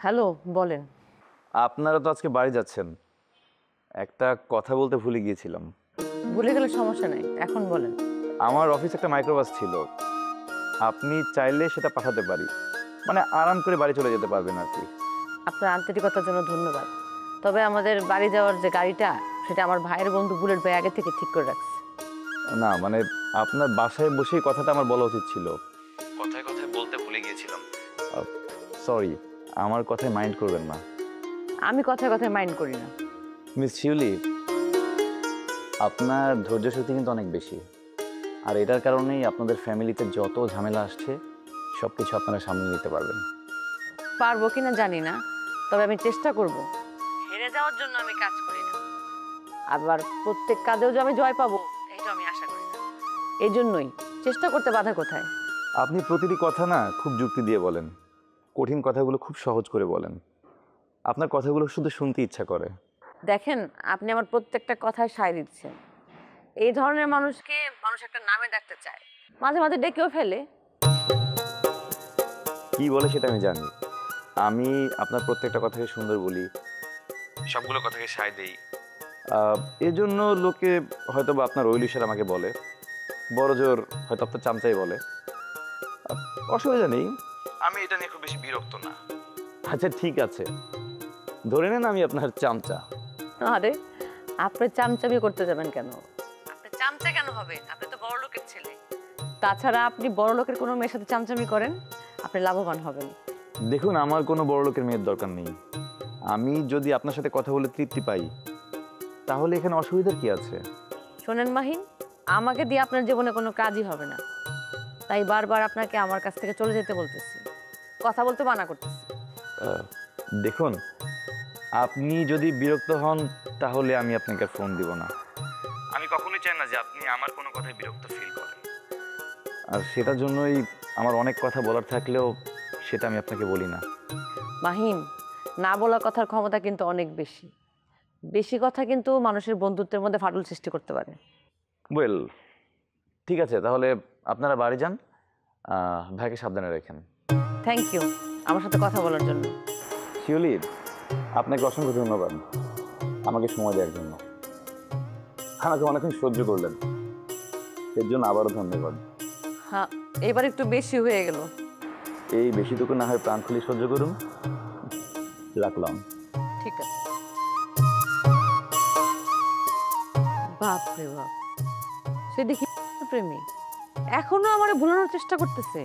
Hello, বলেন। আপনারা তো আজকে বাড়ি যাচ্ছেন, একটা কথা বলতে ভুলে গিয়েছিলাম। ভুলে গেলে সমস্যা নাই, এখন বলেন। আমার অফিসে একটা মাইক্রোবাস ছিল, আপনি চাইলে সেটা পাঠাতে পারি, মানে আরাম করে বাড়ি চলে যেতে পারবেন আর কি। আপনার আন্তরিকতার জন্য ধন্যবাদ। তবে আমাদের বাড়ি যাওয়ার যে গাড়িটা, সেটা আমার ভাইয়ের বন্ধু বুলেট ভাই আগে থেকে ঠিক করে রাখছে। না মানে আপনার বাসায় বসেই কথাটা আমার বলা উচিত ছিল, কথায় কথায় বলতে ভুলে গিয়েছিলাম। সরি, আমার কথায় মাইন্ড করবেন না। আমি কথায় কথায় মাইন্ড করি না। মিস শিউলি, আপনার ধৈর্য শক্তি কিন্তু অনেক বেশি, আর এটার কারণেই আপনাদের ফ্যামিলিতে যত ঝামেলা আসছে সব কিছু আপনারা সামলে নিতে পারবেন। পারবো কিনা জানি না, তবে আমি চেষ্টা করব। হেরে যাওয়ার জন্য আমি কাজ করি না, আবার প্রত্যেক কাজেও যে আমি জয় পাবো এটা আমি আশা করি না। এই জন্যই চেষ্টা করতে বাধা কোথায়। আপনি প্রতিটি কথা না খুব যুক্তি দিয়ে বলেন, কঠিন কথাগুলো খুব সহজ করে বলেন, আপনার কথাগুলো শুধু শুনতে ইচ্ছা করে। দেখেন, আপনি আমার প্রত্যেকটা কথায় সায় দিচ্ছেন। এই ধরনের মানুষকে মানুষ একটা নামে ডাকতে চায়, মাঝে মাঝে ডেকেও ফেলে। কি বলে সেটা আমি জানি, আমি আপনার প্রত্যেকটা কথাকে সুন্দর বলি, সবগুলো কথাকে সায় দেই। এজন্য লোকে হয়তো বা আপনার ওইলিশার আমাকে বলে, বড় জোর হয়তো আপনার চামচাই বলে। আহ, অসুবিধা নেই, আমি এটা নিয়ে খুব বেশি বিরক্ত না। আচ্ছা ঠিক আছে, ধরে নেন আমি আপনার চামচা। আরে, আপনি চামচামি করতে যাবেন কেন? আপনি চামচা কেন হবেন? আপনি তো বড় লোকের ছেলে। তাছাড়া আপনি বড় লোকের কোনো মেয়ের সাথে চামচামি করেন, আপনি লাভবান হবেন। দেখুন, আমার কোনো বড় লোকের মেয়ের দরকার নেই। আমি যদি আপনার সাথে কথা বলে তৃপ্তি পাই, তাহলে এখানে অসুবিধার কি আছে? শোনেন মাহিন, আমাকে দিয়ে আপনার জীবনে কোনো কাজই হবে না, তাই বারবার আপনাকে আমার কাছ থেকে চলে যেতে বলতেছি, কথা বলতে মানা করতেছি। আহ, দেখুন, আপনি যদি বিরক্ত হন তাহলে আমি আপনাকে আর ফোন দিব না। আমি কখনোই চাই না যে আপনি আমার কোনো কথায় বিরক্ত ফিল করেন, আর সেটার জন্যই আমার অনেক কথা বলার থাকলেও সেটা আমি আপনাকে বলি না। মাহিন, না বলা কথার ক্ষমতা কিন্তু অনেক বেশি। বেশি কথা কিন্তু মানুষের বন্ধুত্বের মধ্যে ফাটল সৃষ্টি করতে পারে। ওয়েল, ঠিক আছে, তাহলে আপনারা বাড়ি যান, ভাইকে সাবধানে রাখেন। থ্যাংক ইউ আমার সাথে কথা বলার জন্য। শিউলি, আপনাকে অসংখ্য ধন্যবাদ আমাকে সময় দেওয়ার জন্য, আমাকে অনেকক্ষণ সহ্য করলেন, এর জন্য আবারও ধন্যবাদ। হ্যাঁ, এবার একটু বেশি হয়ে গেল। এই বেশিটুকু না হয় প্রাণ খুলে সহ্য করুন, রাখলাম। ঠিক আছে। বাপ রে বাপ, সে দেখি প্রেমী এখনো আমার ভুলানোর চেষ্টা করতেছে।